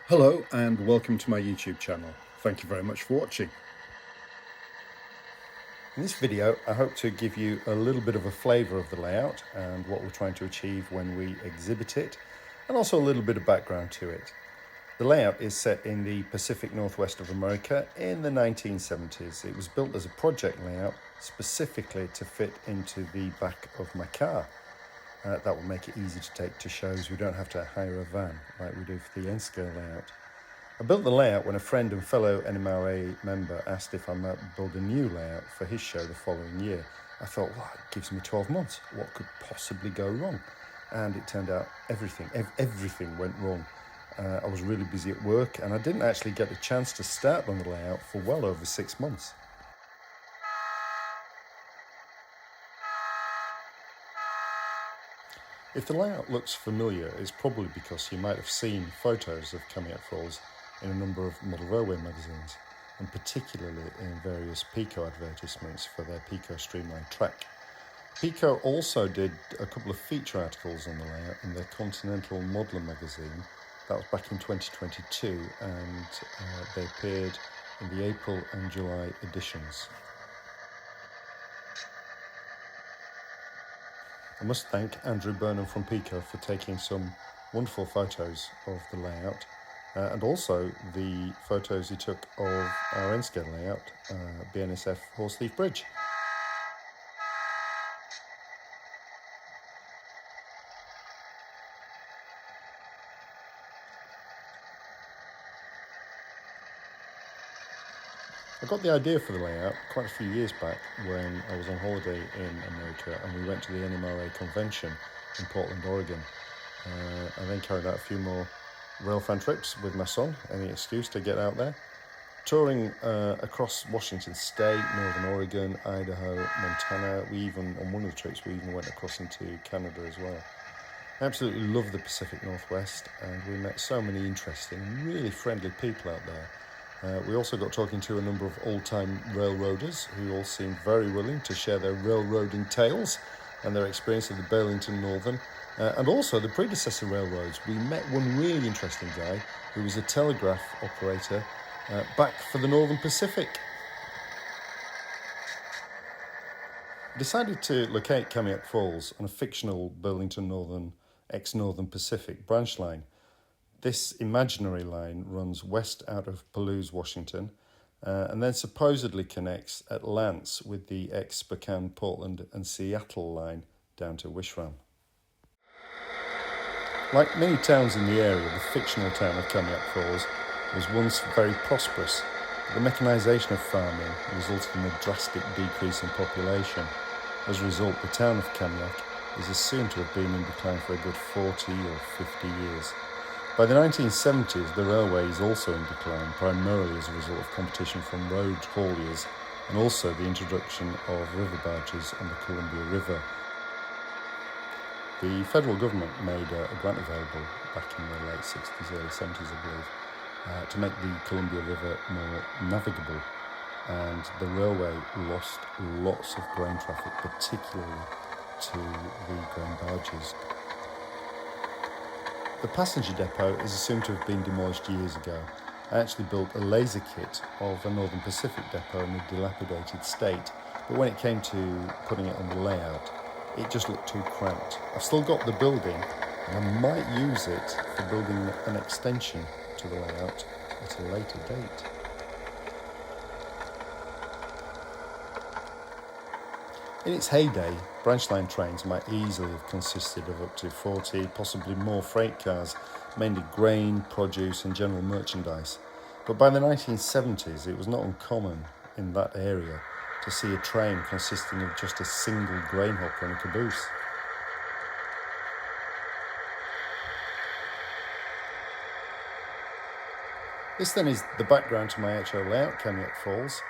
Hello and welcome to my YouTube channel. Thank you very much for watching. In this video, I hope to give you a little bit of a flavour of the layout and what we're trying to achieve when we exhibit it, and also a little bit of background to it. The layout is set in the Pacific Northwest of America in the 1970s. It was built as a project layout specifically to fit into the back of my car. That will make it easy to take to shows. We don't have to hire a van like we do for the N-scale layout. I built the layout when a friend and fellow NMRA member asked if I might build a new layout for his show the following year. I thought, well, it gives me 12 months. What could possibly go wrong? And it turned out everything went wrong. I was really busy at work and I didn't actually get the chance to start on the layout for well over 6 months. If the layout looks familiar, it's probably because you might have seen photos of Kamiack Falls in a number of model railway magazines, and particularly in various Pico advertisements for their Pico Streamlined track. Pico also did a couple of feature articles on the layout in their Continental Modeler magazine. That was back in 2022, and they appeared in the April and July editions. I must thank Andrew Burnham from Pico for taking some wonderful photos of the layout, and also the photos he took of our N-scale layout, BNSF Horsethief Bridge. I got the idea for the layout quite a few years back when I was on holiday in America and we went to the NMRA convention in Portland, Oregon. I then carried out a few more railfan trips with my son, any excuse to get out there. Touring across Washington State, Northern Oregon, Idaho, Montana. On one of the trips, we even went across into Canada as well. I absolutely love the Pacific Northwest and we met so many interesting and really friendly people out there. We also got talking to a number of old-time railroaders who all seemed very willing to share their railroading tales and their experience of the Burlington Northern and also the predecessor railroads. We met one really interesting guy who was a telegraph operator back for the Northern Pacific. I decided to locate Kamiack Falls on a fictional Burlington Northern, ex-Northern Pacific branch line. This imaginary line runs west out of Palouse, Washington, and then supposedly connects at Lance with the ex-Spokane, Portland and Seattle line down to Wishram. Like many towns in the area, the fictional town of Kamiack Falls was once very prosperous, but the mechanisation of farming resulted in a drastic decrease in population. As a result, the town of Kamiack is assumed to have been in decline for a good 40 or 50 years. By the 1970s, the railway is also in decline, primarily as a result of competition from road hauliers and also the introduction of river barges on the Columbia River. The federal government made a grant available back in the late 60s, early 70s, I believe, to make the Columbia River more navigable, and the railway lost lots of grain traffic, particularly to the grain barges. The passenger depot is assumed to have been demolished years ago. I actually built a laser kit of a Northern Pacific depot in a dilapidated state, but when it came to putting it on the layout, it just looked too cramped. I've still got the building, and I might use it for building an extension to the layout at a later date. In its heyday, branch line trains might easily have consisted of up to 40, possibly more freight cars, mainly grain, produce and general merchandise. But by the 1970s, it was not uncommon in that area to see a train consisting of just a single grain hopper and a caboose. This then is the background to my HO layout, Kamiack Falls.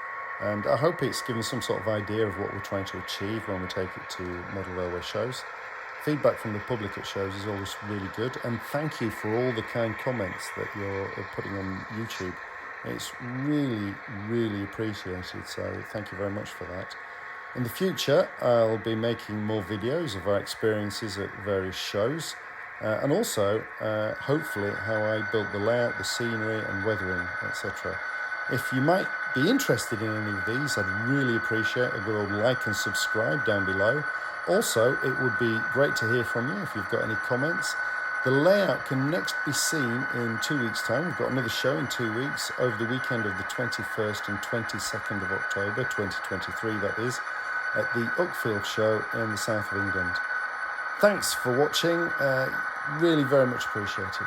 And I hope it's given some sort of idea of what we're trying to achieve when we take it to model railway shows. Feedback from the public at shows is always really good, and thank you for all the kind comments that you're putting on YouTube. It's really, really appreciated, so thank you very much for that. In the future, I'll be making more videos of our experiences at various shows, and also hopefully how I built the layout, the scenery and weathering, etc. If you might be interested in any of these, I'd really appreciate a good old like and subscribe down below. Also, it would be great to hear from you if you've got any comments. The layout can next be seen in 2 weeks' time. We've got another show in 2 weeks, over the weekend of the 21st and 22nd of October, 2023 that is, at the Uckfield Show in the south of England. Thanks for watching, really very much appreciated.